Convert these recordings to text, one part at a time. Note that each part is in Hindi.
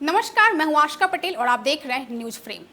नमस्कार, मैं हूं आशका पटेल और आप देख रहे हैं न्यूज फ्रेम।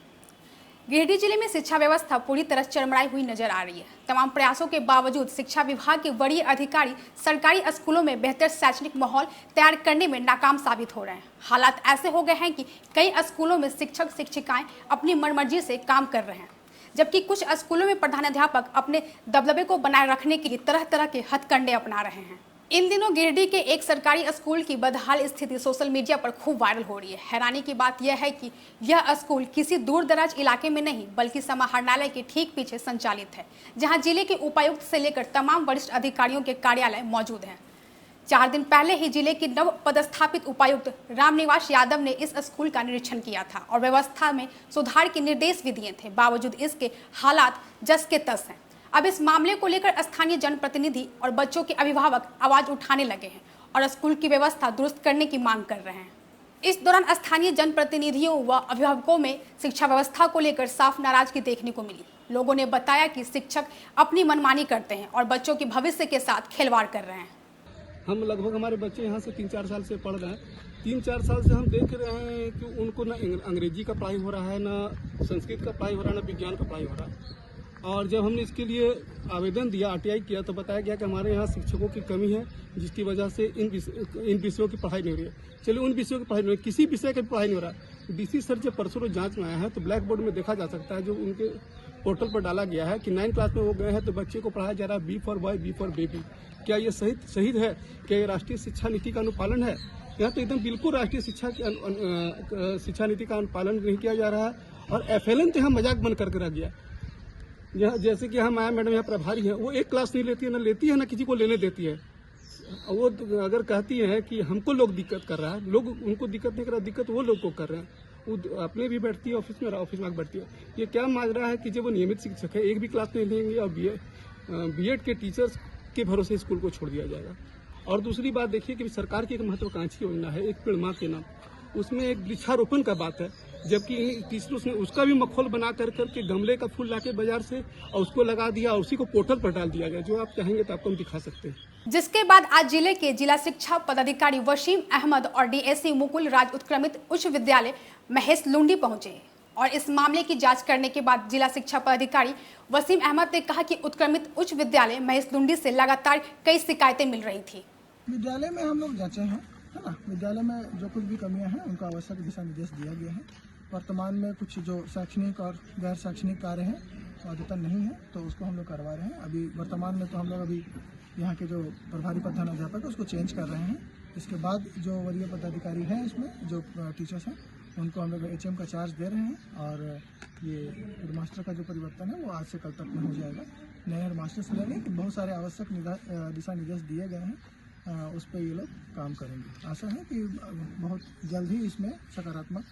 गिरिडीह जिले में शिक्षा व्यवस्था पूरी तरह चरमराई हुई नजर आ रही है। तमाम प्रयासों के बावजूद शिक्षा विभाग के वरीय अधिकारी सरकारी स्कूलों में बेहतर शैक्षणिक माहौल तैयार करने में नाकाम साबित हो रहे हैं। हालात ऐसे हो गए हैं कि कई स्कूलों में शिक्षक शिक्षिकाएं अपनी मनमर्जी से काम कर रहे हैं, जबकि कुछ स्कूलों में प्रधानाध्यापक अपने दबदबे को बनाए रखने के लिए तरह तरह के हथकंडे अपना रहे हैं। इन दिनों गिरिडीह के एक सरकारी स्कूल की बदहाल स्थिति सोशल मीडिया पर खूब वायरल हो रही है। हैरानी की बात यह है कि यह स्कूल किसी दूर दराज इलाके में नहीं बल्कि समाहरणालय के ठीक पीछे संचालित है, जहां जिले के उपायुक्त से लेकर तमाम वरिष्ठ अधिकारियों के कार्यालय मौजूद हैं। 4 दिन पहले ही जिले के नव पदस्थापित उपायुक्त रामनिवास यादव ने इस स्कूल का निरीक्षण किया था और व्यवस्था में सुधार के निर्देश भी दिए थे। बावजूद इसके हालात जस के तस हैं। अब इस मामले को लेकर स्थानीय जनप्रतिनिधि और बच्चों के अभिभावक आवाज उठाने लगे हैं और स्कूल की व्यवस्था दुरुस्त करने की मांग कर रहे हैं। इस दौरान स्थानीय जनप्रतिनिधियों व अभिभावकों में शिक्षा व्यवस्था को लेकर साफ नाराजगी देखने को मिली। लोगों ने बताया कि शिक्षक अपनी मनमानी करते हैं और बच्चों के भविष्य के साथ खिलवाड़ कर रहे हैं। हम लगभग हमारे बच्चे यहाँ से 3-4 साल से पढ़ रहे हैं। 3-4 साल से हम देख रहे हैं कि उनको ना अंग्रेजी का पढ़ाई हो रहा है, ना संस्कृत का पढ़ाई हो रहा है, ना विज्ञान का पढ़ाई हो रहा है। और जब हमने इसके लिए आवेदन दिया, आरटीआई किया, तो बताया गया कि हमारे यहाँ शिक्षकों की कमी है, जिसकी वजह से इन विषयों की पढ़ाई नहीं हो रही है। चलिए, उन विषयों की पढ़ाई नहीं हो रही, किसी विषय की पढ़ाई नहीं हो रहा है। डीसी सर जब परसों जांच में आया है तो ब्लैक बोर्ड में देखा जा सकता है, जो उनके पोर्टल पर डाला गया है कि 9 क्लास में वो गए हैं तो बच्चे को पढ़ाया जा रहा है B for boy, B for baby. क्या ये सही है? क्या ये राष्ट्रीय शिक्षा नीति का अनुपालन है? यहाँ तो एकदम बिल्कुल राष्ट्रीय शिक्षा नीति का अनुपालन नहीं किया जा रहा है और FLN तो यहाँ मजाक बन करके रह गया। जैसे कि हम आया मैडम यहाँ प्रभारी है, वो 1 क्लास नहीं लेती है, ना लेती है, ना किसी को लेने देती है। वो अगर कहती है कि हमको लोग दिक्कत कर रहा है, लोग उनको दिक्कत नहीं कर रहा, दिक्कत वो लोग को कर रहे हैं। वो अपने भी बैठती है ऑफिस में और ऑफिस में बैठती है। ये क्या माजरा है कि जब वो नियमित शिक्षक है, एक भी क्लास नहीं लेंगे और बीएड के टीचर्स के भरोसे स्कूल को छोड़ दिया जाएगा। और दूसरी बात देखिए कि सरकार की एक महत्वाकांक्षी योजना है, एक पेड़ माँ के नाम, उसमें एक वृक्षारोपण का बात है, जबकि टीचर्स ने उसका भी मखौल बना करके गमले का फूल लाके बाजार से और उसको लगा दिया और उसी को पोर्टल पर डाल दिया गया। जो आप चाहेंगे तो आपको हम दिखा सकते हैं। जिसके बाद आज जिले के जिला शिक्षा पदाधिकारी वसीम अहमद और DSC मुकुल राज उत्क्रमित उच्च विद्यालय महेश लुंडी पहुंचे और इस मामले की जांच करने के बाद जिला शिक्षा पदाधिकारी वसीम अहमद ने कहा कि उत्क्रमित उच्च विद्यालय महेश लुंडी से लगातार कई शिकायतें मिल रही थी। विद्यालय में हम लोग जांचे हैं, है ना। विद्यालय में जो कुछ भी कमियां हैं उनका आवश्यक दिशा निर्देश दिया गया है। वर्तमान में कुछ जो शैक्षणिक और गैर शैक्षणिक कार्य हैं अद्यतन नहीं है, तो उसको हम लोग करवा रहे हैं। अभी वर्तमान में तो हम लोग अभी यहाँ के जो प्रभारी प्रधानाध्यापक है उसको चेंज कर रहे हैं। इसके बाद जो वरीय पदाधिकारी हैं इसमें जो टीचर्स हैं उनको हम लोग HM का चार्ज दे रहे हैं और ये हेडमास्टर का जो परिवर्तन है वो आज से कल तक में हो जाएगा। नए हेडमास्टर से लेंगे कि बहुत सारे आवश्यक दिशा निर्देश दिए गए हैं, उस पर ये लोग काम करेंगे। आशा है कि बहुत जल्द ही इसमें सकारात्मक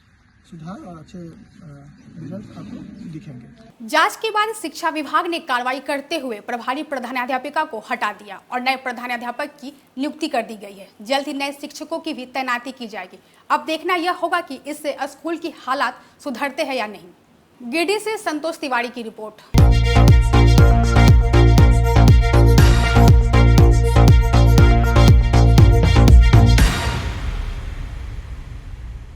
सुधार और अच्छे रिजल्ट आपको दिखेंगे। जांच के बाद शिक्षा विभाग ने कार्रवाई करते हुए प्रभारी प्रधानाध्यापिका को हटा दिया और नए प्रधानाध्यापक की नियुक्ति कर दी गई है। जल्द ही नए शिक्षकों की भी तैनाती की जाएगी। अब देखना यह होगा कि इससे स्कूल की हालात सुधरते हैं या नहीं। गिरिडीह से संतोष तिवारी की रिपोर्ट।